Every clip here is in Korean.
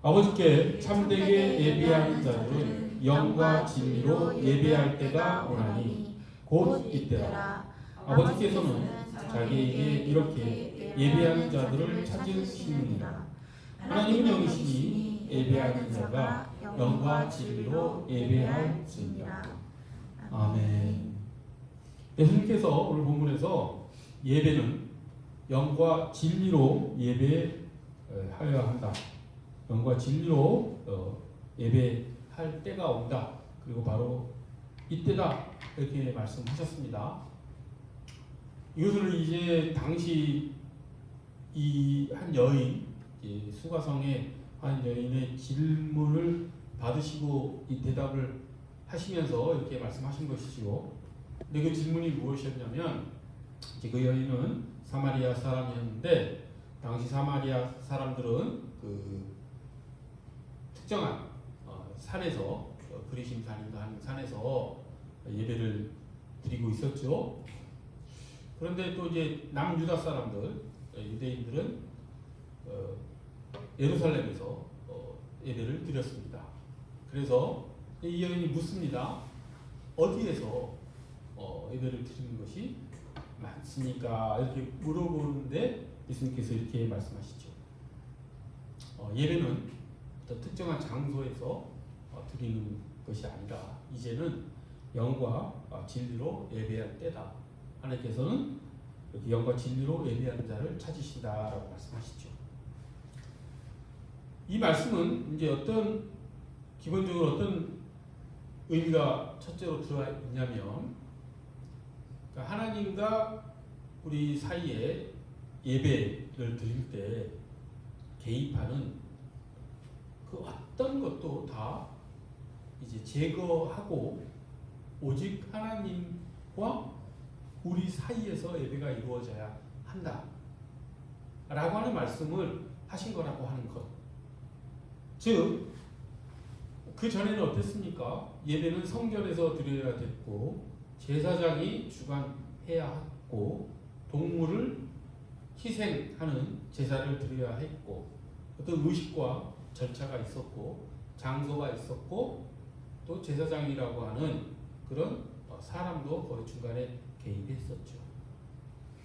아버지께 참되게 예배하는 자들은 영과 진리로 예배할 때가 오나니 곧 이때라. 아버지께서는 자기에게 이렇게 예배하는 자들을 찾으시느니라. 하나님은 영이시니 예배하는 자가 영과 진리로 예배할지니라. 아멘. 예수님께서 오늘 본문에서 예배는 영과 진리로 예배하여야 한다. 영과 진리로 예배할 때가 온다. 그리고 바로 이때다. 이렇게 말씀하셨습니다. 이것을 이제 당시 이 한 여인, 수가성의 한 여인의 질문을 받으시고 이 대답을 하시면서 이렇게 말씀하신 것이죠. 근데 그 질문이 무엇이었냐면, 이제 그 여인은 사마리아 사람이었는데, 당시 사마리아 사람들은 그 특정한 산에서, 그리심산인가 하는 산에서 예배를 드리고 있었죠. 그런데 또 이제 남유다 사람들, 유대인들은 예루살렘에서 예배를 드렸습니다. 그래서 이 여인이 묻습니다. 어디에서 예배를 드리는 것이 많습니까? 이렇게 물어보는데 예수님께서 이렇게 말씀하시죠. 예배는 어떤 특정한 장소에서 드리는 것이 아니라 이제는 영과 진리로 예배할 때다. 하나님께서는 이렇게 영과 진리로 예배하는 자를 찾으신다라고 말씀하시죠. 이 말씀은 이제 기본적으로 어떤 의미가 첫째로 들어가 있냐면, 그러니까 하나님과 우리 사이에 예배를 드릴 때 개입하는 그 어떤 것도 다 이제 제거하고 오직 하나님과 우리 사이에서 예배가 이루어져야 한다 라고 하는 말씀을 하신 거라고 하는 것. 즉, 그 전에는 어땠습니까? 예배는 성전에서 드려야 됐고, 제사장이 주관해야 했고, 동물을 희생하는 제사를 드려야 했고, 어떤 의식과 절차가 있었고, 장소가 있었고, 또 제사장이라고 하는 그런 사람도 그 중간에 개입했었죠.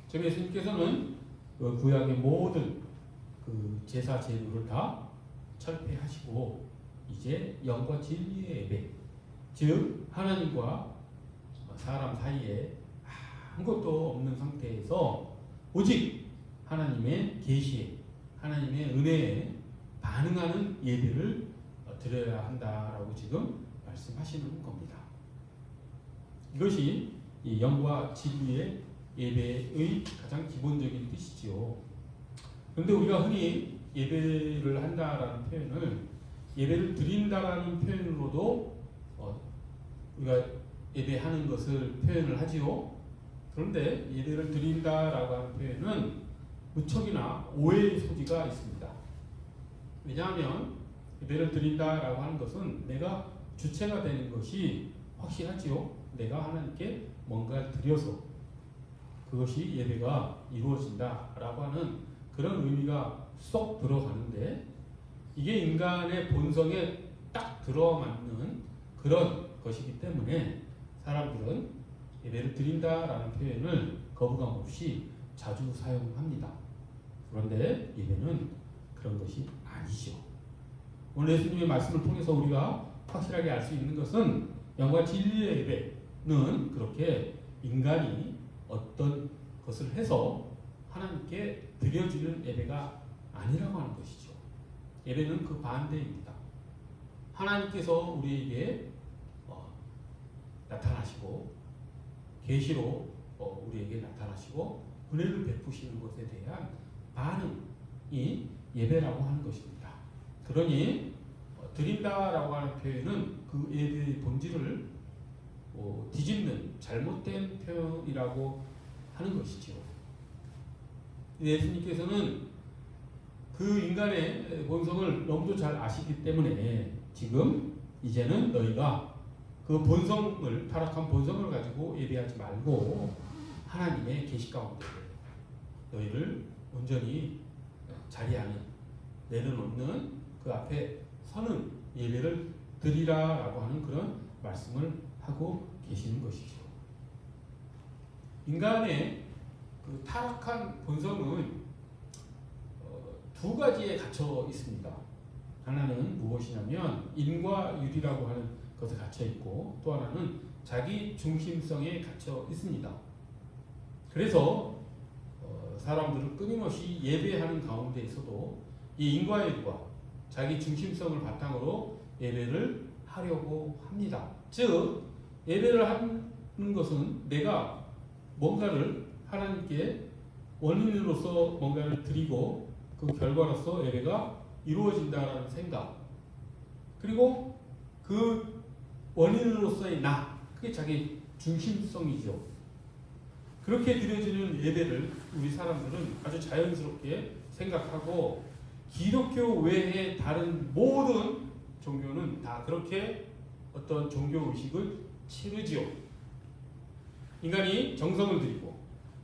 지금 예수님께서는 그 구약의 모든 그 제사 제물을 다 철폐하시고 이제 영과 진리의 예배, 즉 하나님과 사람 사이에 아무것도 없는 상태에서 오직 하나님의 계시에, 하나님의 은혜에 반응하는 예배를 드려야 한다라고 지금 말씀하시는 겁니다. 이것이 이 영과 진리의 예배의 가장 기본적인 뜻이지요. 그런데 우리가 흔히 예배를 한다라는 표현을 예배를 드린다라는 표현으로도 우리가 예배하는 것을 표현을 하지요. 그런데 예배를 드린다라고 하는 표현은 무척이나 오해의 소지가 있습니다. 왜냐하면 예배를 드린다라고 하는 것은 내가 주체가 되는 것이 확실하지요. 내가 하나님께 뭔가를 드려서 그것이 예배가 이루어진다라고 하는 그런 의미가 쏙 들어가는데, 이게 인간의 본성에 딱 들어맞는 그런 것이기 때문에 사람들은 예배를 드린다라는 표현을 거부감 없이 자주 사용합니다. 그런데 예배는 그런 것이 아니죠. 오늘 예수님의 말씀을 통해서 우리가 확실하게 알 수 있는 것은 영과 진리의 예배는 그렇게 인간이 어떤 것을 해서 하나님께 드려지는 예배가 아니라고 하는 것이죠. 예배는 그 반대입니다. 하나님께서 우리에게 나타나시고 계시로 우리에게 나타나시고 은혜를 베푸시는 것에 대한 반응이 예배라고 하는 것입니다. 그러니 드린다라고 하는 표현은 그 예배의 본질을 뒤집는 잘못된 표현이라고 하는 것이죠. 예수님께서는 그 인간의 본성을 너무도 잘 아시기 때문에 지금 이제는 너희가 그 본성을, 타락한 본성을 가지고 예배하지 말고 하나님의 계시 가운데 너희를 온전히 자리하는, 내려놓는 그 앞에 서는 예배를 드리라라고 하는 그런 말씀을 하고 계시는 것이죠. 인간의 그 타락한 본성은 두 가지에 갇혀 있습니다. 하나는 무엇이냐면 인과율이라고 하는 것에 갇혀 있고, 또 하나는 자기 중심성에 갇혀 있습니다. 그래서 사람들은 끊임없이 예배하는 가운데에서도 이 인과율과 자기 중심성을 바탕으로 예배를 하려고 합니다. 즉 예배를 하는 것은 내가 뭔가를 하나님께 원인으로서 뭔가를 드리고 그 결과로서 예배가 이루어진다라는 생각, 그리고 그 원인으로서의 나, 그게 자기 중심성이죠. 그렇게 드려지는 예배를 우리 사람들은 아주 자연스럽게 생각하고, 기독교 외의 다른 모든 종교는 다 그렇게 어떤 종교 의식을 치르지요. 인간이 정성을 들이고,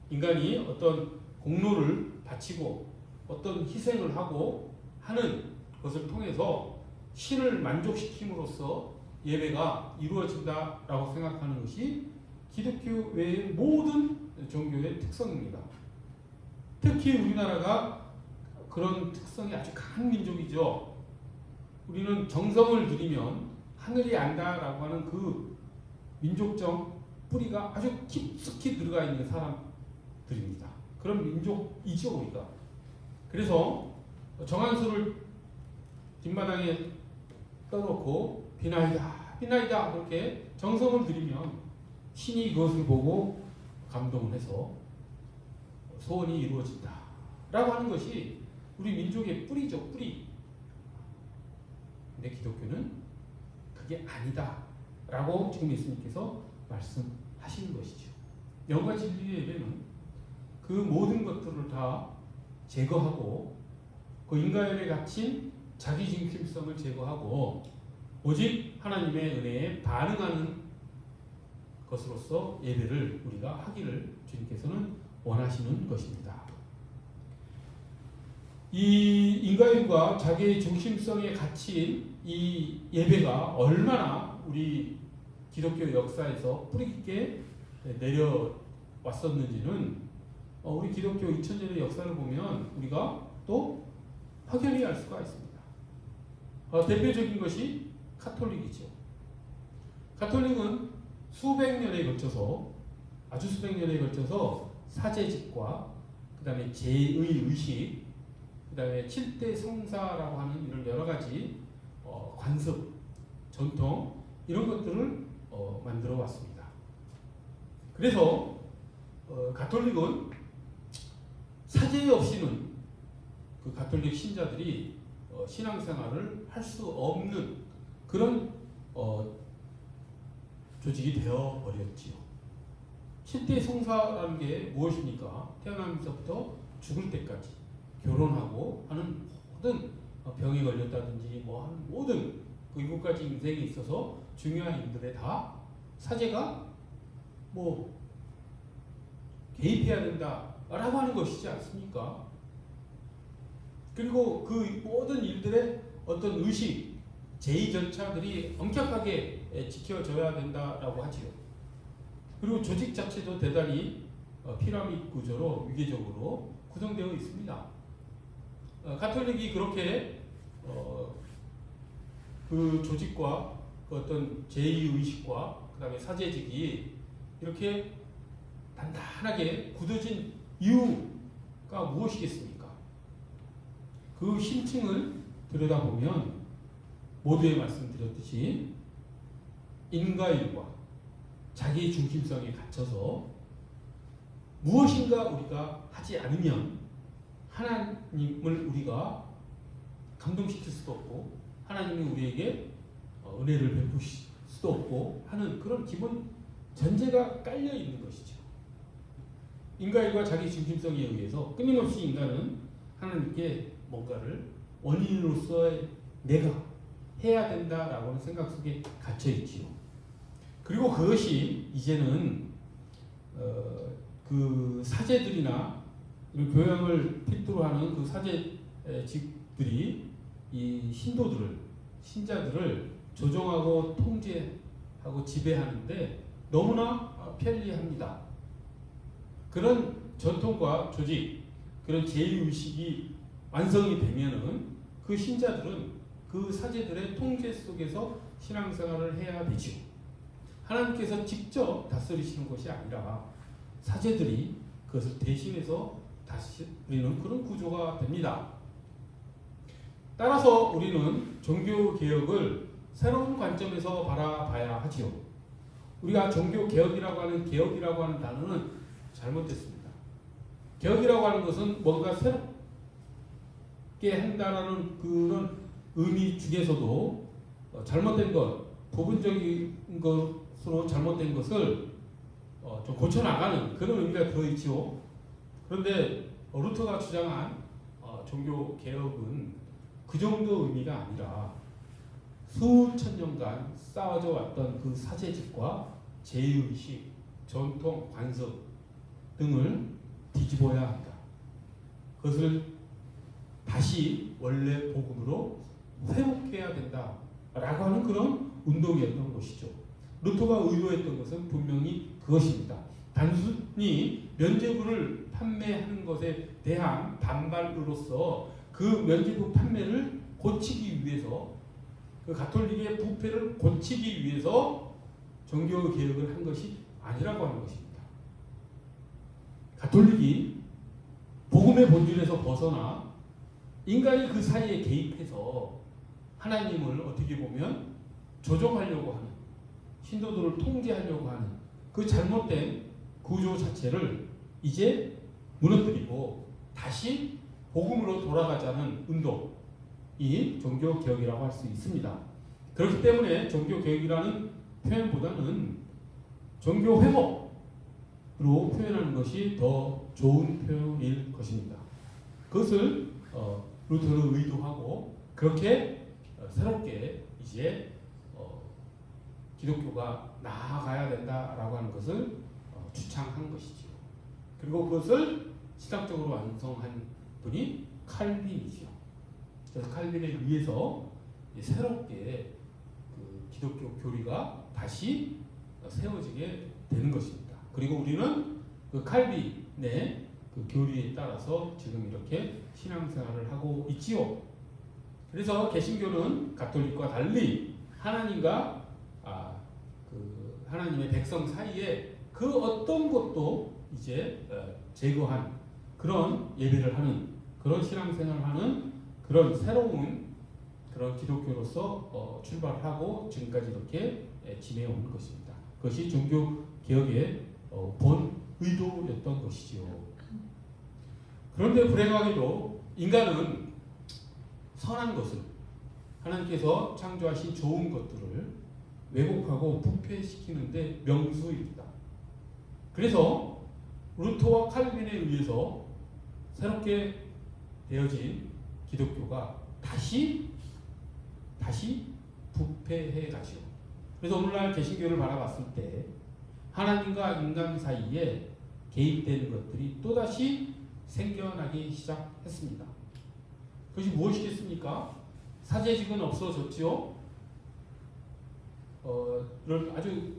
인간이 어떤 공로를 바치고, 어떤 희생을 하고 하는 것을 통해서 신을 만족시킴으로써 예배가 이루어진다라고 생각하는 것이 기독교 외의 모든 종교의 특성입니다. 특히 우리나라가 그런 특성이 아주 강한 민족이죠. 우리는 정성을 들이면 하늘이 안다라고 하는 그 민족적 뿌리가 아주 깊숙이 들어가 있는 사람들입니다. 그런 민족이죠, 우리가. 그래서 정한수를 뒷마당에 떠놓고 비나이다, 비나이다 그렇게 정성을 들이면 신이 그것을 보고 감동을 해서 소원이 이루어진다 라고 하는 것이 우리 민족의 뿌리죠, 뿌리. 근데 기독교는 그게 아니다 라고 지금 예수님께서 말씀하시는 것이죠. 영과 진리의 예배는 그 모든 것들을 다 제거하고, 그 인간에 갇힌 자기 중심성을 제거하고 오직 하나님의 은혜에 반응하는 것으로서 예배를 우리가 하기를 주님께서는 원하시는 것입니다. 이 인간과 자기의 중심성에 갇힌 이 예배가 얼마나 우리 기독교 역사에서 뿌리 깊게 내려왔었는지는 우리 기독교 2000년의 역사를 보면 우리가 또 확연히 알 수가 있습니다. 대표적인 것이 가톨릭이죠. 가톨릭은 수백 년에 걸쳐서, 아주 수백 년에 걸쳐서 사제직과 그 다음에 제의 의식, 그 다음에 7대 성사라고 하는 이런 여러 가지 관습, 전통 이런 것들을 만들어 왔습니다. 그래서 가톨릭은 사제 없이는 그 가톨릭 신자들이 신앙생활을 할 수 없는 그런 조직이 되어 버렸지요. 7대 성사라는 게 무엇입니까? 태어나면서부터 죽을 때까지 결혼하고 하는 모든 병에 걸렸다든지 뭐 하는 모든 그 7가지 인생에 있어서 중요한 일들에 다 사제가 뭐 개입해야 된다라고 하는 것이지 않습니까? 그리고 그 모든 일들의 어떤 의식, 제의 절차들이 엄격하게 지켜져야 된다라고 하지요. 그리고 조직 자체도 대단히 피라미드 구조로 위계적으로 구성되어 있습니다. 가톨릭이 그렇게 그 조직과 그 어떤 제의 의식과 그 다음에 사제직이 이렇게 단단하게 굳어진 이유가 무엇이겠습니까? 그 심층을 들여다보면 모두에 말씀드렸듯이 인과율과 자기 중심성에 갇혀서 무엇인가 우리가 하지 않으면 하나님을 우리가 감동시킬 수도 없고 하나님이 우리에게 은혜를 베푸실 수도 없고 하는 그런 기본 전제가 깔려 있는 것이죠. 인간과 자기 중심성에 의해서 끊임없이 인간은 하나님께 뭔가를 원인으로서의 내가 해야 된다라고 하는 생각 속에 갇혀 있지요. 그리고 그것이 이제는 그 사제들이나 교양을 필두로 하는 그 사제직들이 이 신자들을 조종하고 통제하고 지배하는데 너무나 편리합니다. 그런 전통과 조직, 그런 제의의식이 완성이 되면은 그 신자들은 그 사제들의 통제 속에서 신앙생활을 해야 되죠. 하나님께서 직접 다스리시는 것이 아니라 사제들이 그것을 대신해서 다스리는 그런 구조가 됩니다. 따라서 우리는 종교개혁을 새로운 관점에서 바라봐야 하지요. 우리가 종교개혁이라고 하는 단어는 잘못됐습니다. 개혁이라고 하는 것은 뭔가 새롭게 한다라는 그런 의미 중에서도 잘못된 것, 부분적인 것으로 잘못된 것을 좀 고쳐나가는 그런 의미가 들어있지요. 그런데 루터가 주장한 종교개혁은 그 정도 의미가 아니라 수천 년간 쌓아져 왔던 그 사제직과 제의의식, 전통, 관습 등을 뒤집어야 한다. 그것을 다시 원래 복음으로 회복해야 된다 라고 하는 그런 운동이었던 것이죠. 루터가 의도했던 것은 분명히 그것입니다. 단순히 면죄부를 판매하는 것에 대한 반발으로서 그 면죄부 판매를 고치기 위해서, 그 가톨릭의 부패를 고치기 위해서 종교개혁을 한 것이 아니라고 하는 것입니다. 가톨릭이 복음의 본질에서 벗어나 인간이 그 사이에 개입해서 하나님을 어떻게 보면 조종하려고 하는, 신도들을 통제하려고 하는 그 잘못된 구조 자체를 이제 무너뜨리고 다시 복음으로 돌아가자는 운동이 종교개혁이라고 할 수 있습니다. 그렇기 때문에 종교개혁이라는 표현보다는 종교회복으로 표현하는 것이 더 좋은 표현일 것입니다. 그것을 루터는 의도하고 그렇게 새롭게 이제 기독교가 나아가야 된다라고 하는 것을 주창한 것이죠. 그리고 그것을 신학적으로 완성한 분이 칼빈이죠. 그래서 칼빈에 의해서 새롭게 그 기독교 교리가 다시 세워지게 되는 것입니다. 그리고 우리는 그 칼빈의 그 교리에 따라서 지금 이렇게 신앙생활을 하고 있지요. 그래서 개신교는 가톨릭과 달리 하나님과 그 하나님의 백성 사이에 그 어떤 것도 이제 제거한 그런 예배를 하는, 그런 신앙생활을 하는 그런 새로운 그런 기독교로서 출발하고 지금까지 이렇게 지내온 것입니다. 그것이 종교 개혁의 본 의도였던 것이지요. 그런데 불행하게도 인간은 선한 것을, 하나님께서 창조하신 좋은 것들을 왜곡하고 부패시키는데 명수입니다. 그래서 루터와 칼빈에 의해서 새롭게 되어진 기독교가 다시 부패해 가죠. 그래서 오늘날 개신교를 바라봤을 때 하나님과 인간 사이에 개입되는 것들이 또다시 생겨나기 시작했습니다. 그것이 무엇이겠습니까? 사제직은 없어졌지요. 아주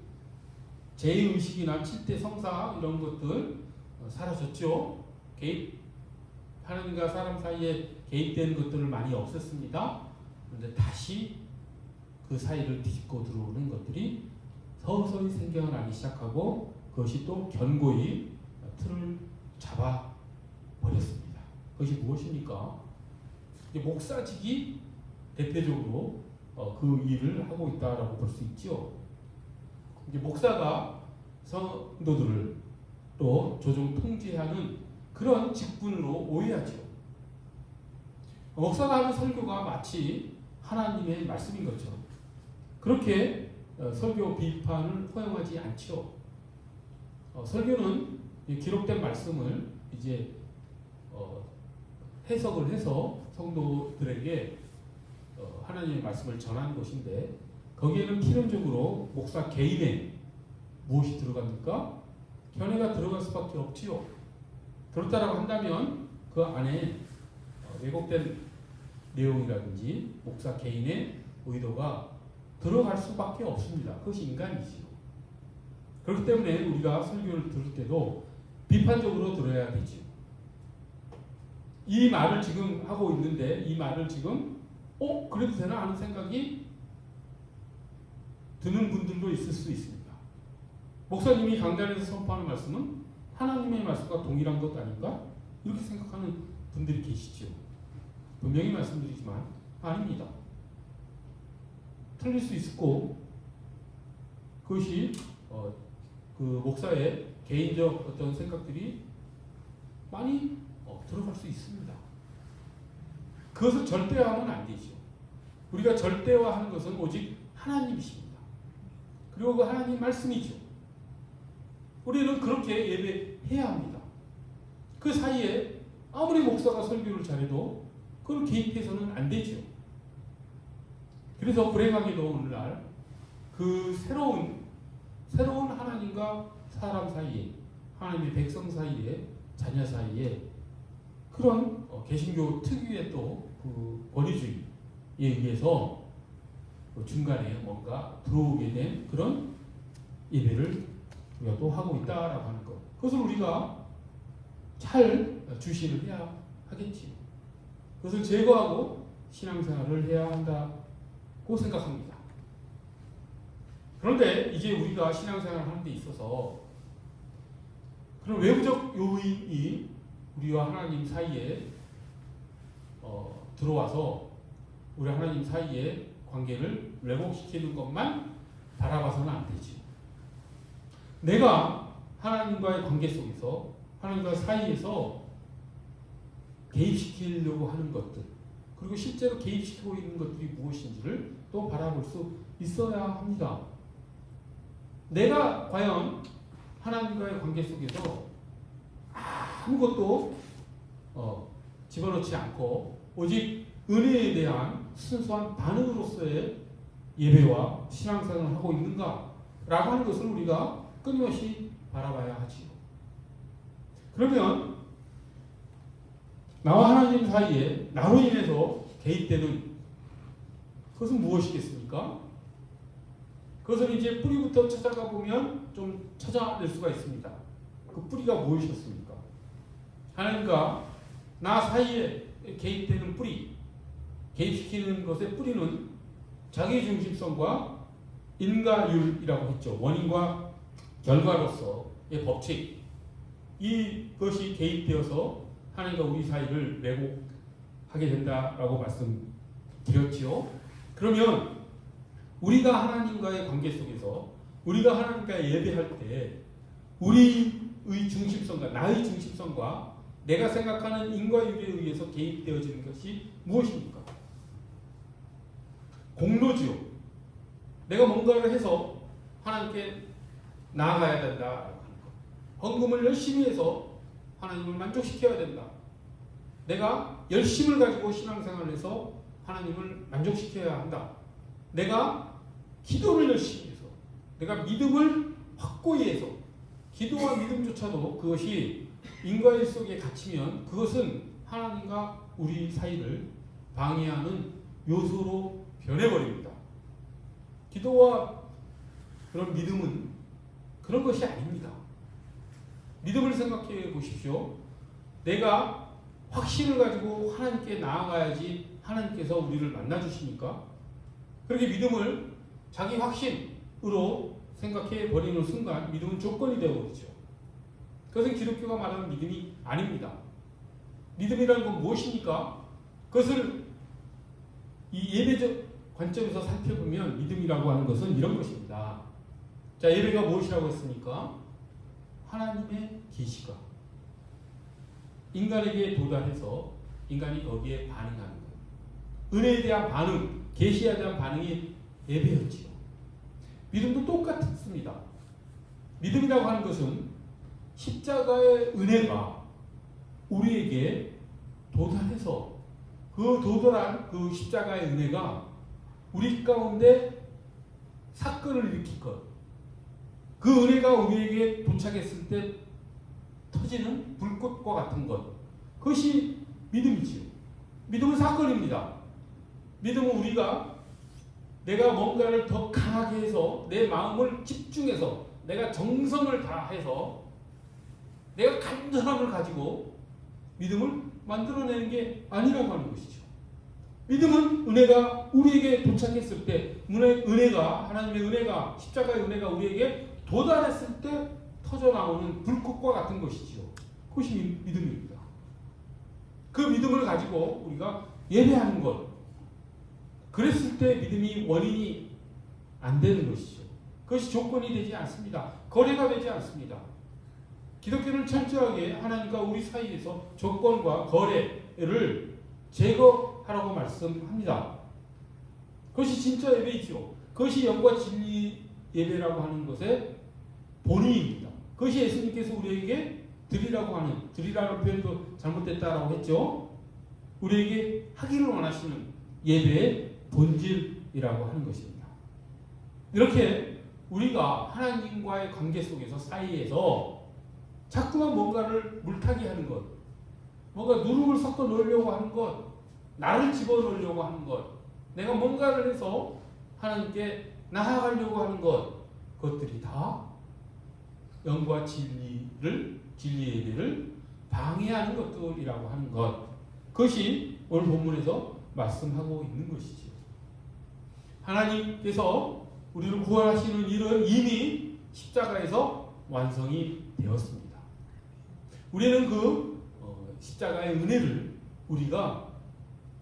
제의의식이나 칠대 성사 이런 것들 사라졌죠. 하나님과 사람 사이에 개입되는 것들을 많이 없앴습니다. 그런데 다시 그 사이를 뒤집고 들어오는 것들이 서서히 생겨나기 시작하고 그것이 또 견고히 틀을 잡아 버렸습니다. 그것이 무엇입니까? 목사직이 대표적으로 그 일을 하고 있다라고 볼 수 있죠. 이제 목사가 성도들을 또 조종 통제하는 그런 직분으로 오해하죠. 목사가 하는 설교가 마치 하나님의 말씀인 것처럼 그렇게 설교 비판을 허용하지 않죠. 설교는 기록된 말씀을 이제 해석을 해서 성도들에게 하나님의 말씀을 전하는 것인데 거기에는 필연적으로 목사 개인의 무엇이 들어갑니까? 견해가 들어갈 수밖에 없지요. 그렇다라고 한다면 그 안에 왜곡된 내용이라든지 목사 개인의 의도가 들어갈 수밖에 없습니다. 그것이 인간이지요. 그렇기 때문에 우리가 설교를 들을 때도 비판적으로 들어야 되지요. 이 말을 지금 하고 있는데 이 말을 지금 그래도 되나 하는 생각이 드는 분들도 있을 수 있습니다. 목사님이 강단에서 선포하는 말씀은 하나님의 말씀과 동일한 것 아닌가? 이렇게 생각하는 분들이 계시죠. 분명히 말씀드리지만 아닙니다. 틀릴 수 있고 그것이 그 목사의 개인적 어떤 생각들이 많이 들어갈 수 있습니다. 그것을 절대화하면 안 되죠. 우리가 절대화하는 것은 오직 하나님이십니다. 그리고 그 하나님 말씀이죠. 우리는 그렇게 예배해야 합니다. 그 사이에 아무리 목사가 설교를 잘해도 그걸 개입해서는 안 되죠. 그래서 불행하게도 오늘날 그 새로운 하나님과 사람 사이에, 하나님의 백성 사이에, 자녀 사이에 그런 개신교 특유의 또 그 권위주의에 의해서 중간에 뭔가 들어오게 된 그런 예배를 우리가 또 하고 있다라고 하는 것. 그것을 우리가 잘 주시를 해야 하겠지요. 그것을 제거하고 신앙생활을 해야 한다고 생각합니다. 그런데 이제 우리가 신앙생활을 하는 데 있어서 그런 외부적 요인이 우리와 하나님 사이에 들어와서 우리 하나님 사이의 관계를 왜곡시키는 것만 바라봐서는 안 되지. 내가 하나님과의 관계 속에서 하나님과 사이에서 개입시키려고 하는 것들, 그리고 실제로 개입시키고 있는 것들이 무엇인지를 또 바라볼 수 있어야 합니다. 내가 과연 하나님과의 관계 속에서 아무것도 집어넣지 않고 오직 은혜에 대한 순수한 반응으로서의 예배와 신앙생활을 하고 있는가 라고 하는 것을 우리가 끊임없이 바라봐야 하지요. 그러면 나와 하나님 사이에 나로 인해서 개입되는 그것은 무엇이겠습니까? 그것을 이제 뿌리부터 찾아가 보면 좀 찾아낼 수가 있습니다. 그 뿌리가 무엇이었습니까? 하나님과 나 사이에 개입되는 뿌리, 개입시키는 것의 뿌리는 자기중심성과 인과율이라고 했죠. 원인과 결과로서의 법칙, 이것이 개입되어서 하나님과 우리 사이를 왜곡하게 된다라고 말씀드렸지요. 그러면 우리가 하나님과의 관계 속에서 우리가 하나님과 예배할 때 우리의 중심성과 나의 중심성과 내가 생각하는 인과율에 의해서 개입되어지는 것이 무엇입니까? 공로지요. 내가 뭔가를 해서 하나님께 나아가야 된다. 헌금을 열심히 해서 하나님을 만족시켜야 된다. 내가 열심을 가지고 신앙생활을 해서 하나님을 만족시켜야 한다. 내가 기도를 열심히 해서, 내가 믿음을 확고히 해서, 기도와 믿음조차도 그것이 인과일 속에 갇히면 그것은 하나님과 우리 사이를 방해하는 요소로 변해버립니다. 기도와 그런 믿음은 그런 것이 아닙니다. 믿음을 생각해 보십시오. 내가 확신을 가지고 하나님께 나아가야지 하나님께서 우리를 만나주시니까 그렇게 믿음을 자기 확신으로 생각해 버리는 순간 믿음은 조건이 되어버리죠. 그것은 기독교가 말하는 믿음이 아닙니다. 믿음이라는 건 무엇입니까? 그것을 이 예배적 관점에서 살펴보면 믿음이라고 하는 것은 이런 것입니다. 자, 예배가 무엇이라고 했습니까? 하나님의 계시가 인간에게 도달해서 인간이 거기에 반응하는 것. 은혜에 대한 반응, 계시에 대한 반응이 예배였지요. 믿음도 똑같습니다. 믿음이라고 하는 것은 십자가의 은혜가 우리에게 도달해서 그 도달한 그 십자가의 은혜가 우리 가운데 사건을 일으킬 것. 그 은혜가 우리에게 도착했을 때 터지는 불꽃과 같은 것. 그것이 믿음이지요. 믿음은 사건입니다. 믿음은 우리가 내가 뭔가를 더 강하게 해서 내 마음을 집중해서 내가 정성을 다해서 내가 간절함을 가지고 믿음을 만들어내는 게 아니라고 하는 것이죠. 믿음은 은혜가 우리에게 도착했을 때, 은혜가, 하나님의 은혜가, 십자가의 은혜가 우리에게 도달했을 때 터져나오는 불꽃과 같은 것이지요. 그것이 믿음입니다. 그 믿음을 가지고 우리가 예배하는 것, 그랬을 때 믿음이 원인이 안 되는 것이죠. 그것이 조건이 되지 않습니다. 거래가 되지 않습니다. 기독교는 철저하게 하나님과 우리 사이에서 조건과 거래를 제거하라고 말씀합니다. 그것이 진짜 예배이죠. 그것이 영과 진리 예배라고 하는 것의 본의입니다. 그것이 예수님께서 우리에게 드리라는 표현도 잘못됐다라고 했죠. 우리에게 하기를 원하시는 예배의 본질이라고 하는 것입니다. 이렇게 우리가 하나님과의 관계 속에서 사이에서 자꾸만 뭔가를 물타기 하는 것, 뭔가 누룩을 섞어 넣으려고 하는 것, 나를 집어넣으려고 하는 것, 내가 뭔가를 해서 하나님께 나아가려고 하는 것, 그것들이 다 영과 진리 예배를 방해하는 것들이라고 하는 것, 그것이 오늘 본문에서 말씀하고 있는 것이죠. 하나님께서 우리를 구원하시는 일은 이미 십자가에서 완성이 되었습니다. 우리는 그 십자가의 은혜를 우리가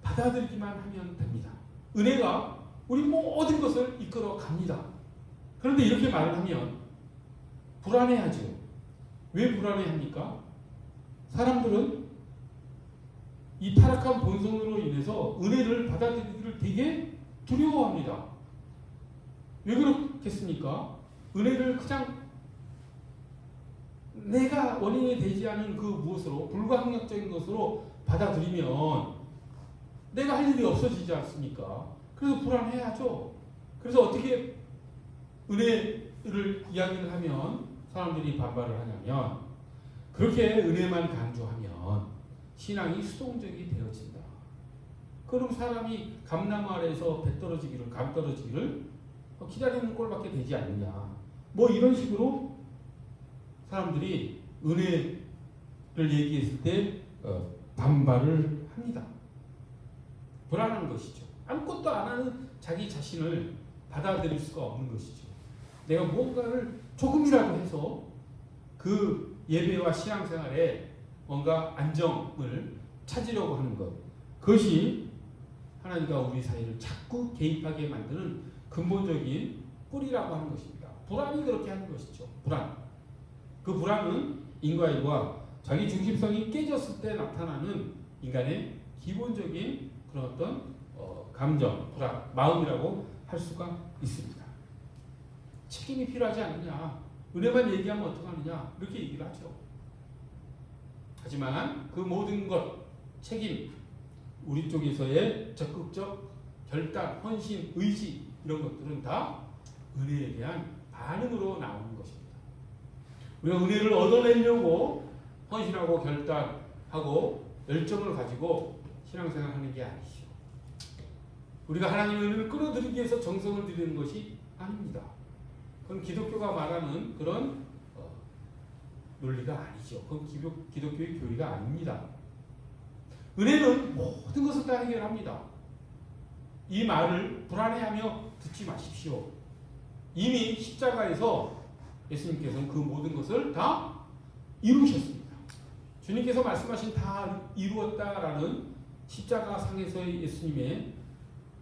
받아들이기만 하면 됩니다. 은혜가 우리 모든 것을 이끌어 갑니다. 그런데 이렇게 말을 하면 불안해하죠. 왜 불안해합니까? 사람들은 이 타락한 본성으로 인해서 은혜를 받아들이기를 되게 두려워합니다. 왜 그렇겠습니까? 은혜를 그냥 내가 원인이 되지 않은 그 무엇으로, 불가항력적인 것으로 받아들이면 내가 할 일이 없어지지 않습니까? 그래서 불안해하죠. 그래서 어떻게 은혜를 이야기를 하면 사람들이 반발을 하냐면, 그렇게 은혜만 강조하면 신앙이 수동적이 되어진다. 그럼 사람이 감나무 아래에서 배 떨어지기를, 감 떨어지기를 기다리는 꼴밖에 되지 않느냐. 뭐 이런 식으로 사람들이 은혜를 얘기했을 때 반발을 합니다. 불안한 것이죠. 아무것도 안 하는 자기 자신을 받아들일 수가 없는 것이죠. 내가 무언가를 조금이라도 해서 그 예배와 신앙생활에 뭔가 안정을 찾으려고 하는 것, 그것이 하나님과 우리 사이를 자꾸 개입하게 만드는 근본적인 뿌리라고 하는 것입니다. 불안이 그렇게 하는 것이죠. 불안. 그 불안은 인과일과 자기 중심성이 깨졌을 때 나타나는 인간의 기본적인 그런 어떤 감정, 불안, 마음이라고 할 수가 있습니다. 책임이 필요하지 않느냐, 은혜만 얘기하면 어떡하느냐, 이렇게 얘기를 하죠. 하지만 그 모든 것, 책임, 우리 쪽에서의 적극적 결단, 헌신, 의지, 이런 것들은 다 은혜에 대한 반응으로 나오는 것입니다. 우리가 은혜를 얻어내려고 헌신하고 결단하고 열정을 가지고 신앙생활 하는 게 아니죠. 우리가 하나님의 은혜를 끌어들이기 위해서 정성을 들이는 것이 아닙니다. 그건 기독교가 말하는 그런 논리가 아니죠. 그건 기독교의 교리가 아닙니다. 은혜는 모든 것을 다 해결합니다. 이 말을 불안해하며 듣지 마십시오. 이미 십자가에서 예수님께서는 그 모든 것을 다 이루셨습니다. 주님께서 말씀하신 다 이루었다라는 십자가 상에서의 예수님의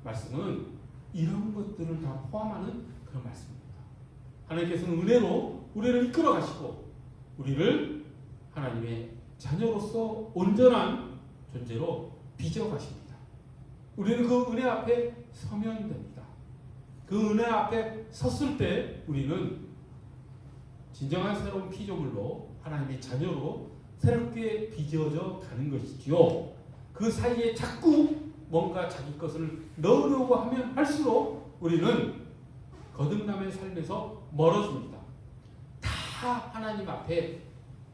말씀은 이런 것들을 다 포함하는 그런 말씀입니다. 하나님께서는 은혜로 우리를 이끌어 가시고 우리를 하나님의 자녀로서 온전한 존재로 빚어 가십니다. 우리는 그 은혜 앞에 서면 됩니다. 그 은혜 앞에 섰을 때 우리는 진정한 새로운 피조물로 하나님의 자녀로 새롭게 빚어져 가는 것이지요. 그 사이에 자꾸 뭔가 자기 것을 넣으려고 하면 할수록 우리는 거듭남의 삶에서 멀어집니다. 다 하나님 앞에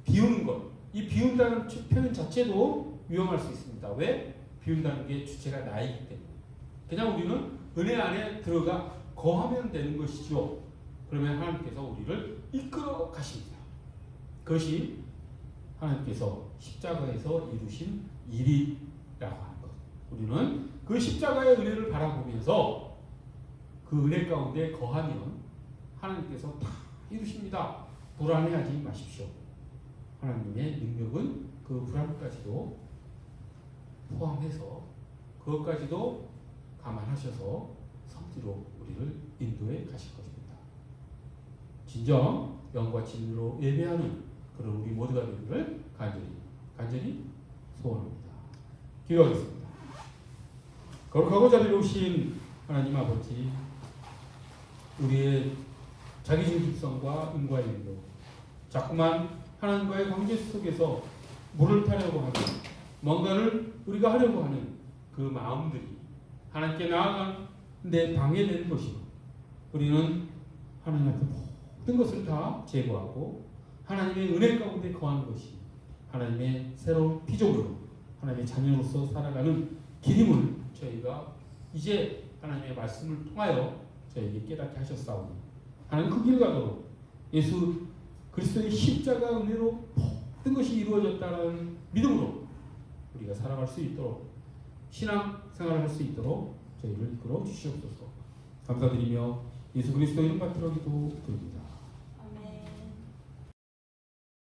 비우는 것. 이 비운다는 표현 자체도 위험할 수 있습니다. 왜? 비운다는 게 주체가 나이기 때문에. 그냥 우리는 은혜 안에 들어가 거하면 되는 것이죠. 그러면 하나님께서 우리를 이끌어 가십니다. 그것이 하나님께서 십자가에서 이루신 일이라고 하는 것. 우리는 그 십자가의 은혜를 바라보면서 그 은혜 가운데 거하면 하나님께서 다 이루십니다. 불안해하지 마십시오. 하나님의 능력은 그 불안까지도 포함해서 그것까지도 감안하셔서 성지로 우리를 인도해 가실 것입니다. 진정 영과 진리로 예배하는 그런 우리 모두가 되기를 간절히 소원합니다. 기도하겠습니다. 거룩하고 자비로우신 하나님 아버지, 우리의 자기중심성과 인과의 일로 자꾸만 하나님과의 관계 속에서 물을 타려고 하는, 뭔가를 우리가 하려고 하는 그 마음들이 하나님께 나아간 데 방해되는 것이고, 우리는 하나님 앞에 모든 것을 다 제거하고 하나님의 은혜 가운데 거하는 것이 하나님의 새로운 피조물로 하나님의 자녀로서 살아가는 길임을 저희가 이제 하나님의 말씀을 통하여 저에게 깨닫게 하셨사오니, 하나님 그 길 가도록 예수 그리스도의 십자가 은혜로 모든 것이 이루어졌다는 믿음으로 우리가 살아갈 수 있도록, 신앙 생활을 할 수 있도록 저희를 이끌어 주시옵소서. 감사드리며 예수 그리스도 이름 받들어 기도드립니다.